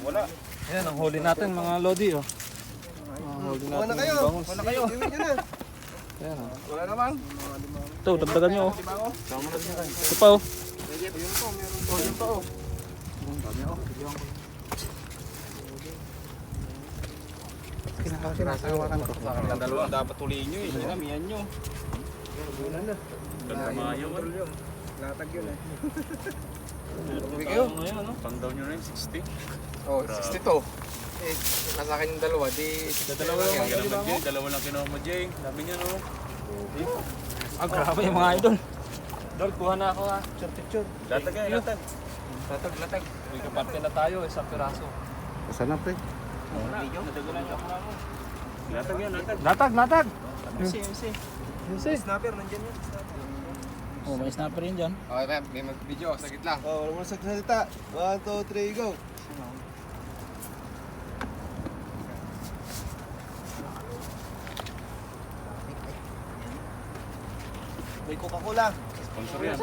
Wala. Ayan, ang huli natin mga Lodi, oh. Huli natin na kayo. yung bangus. Wala kayo. Iwin nyo na. Ayan, oh. Wala naman. Ito, dagdagan nyo, oh. Limango. Ito pa, oh. Yun pa oh. Ang dalawang dapat tuliin nyo eh. Sinamihan nyo. Gandamayo man. Latag yun eh. Uwi kayo. Pang down nyo na yung 60. Oh, 62. Eh, nasa akin yung dalawa. Di, Dalawa lang. Dalawa lang kinuha mo, Jay. Dami niya no. Ah, grabe yung mga idol. Dol, kuha na ako, ha. Picture. Latag yan, latag. Latag. May kaparte na tayo, isang piraso. Saan na, pre? Nadagulan ka muna mo. Latag yan, latag. Latag! MC. Snapper, nandyan yan. Oh, may snapper yun dyan. Okay, may mag-video. Sagit lang. Oh, wala mo sa salita. 1, 2, 3, go. May Coca-Cola. Sponsor yan.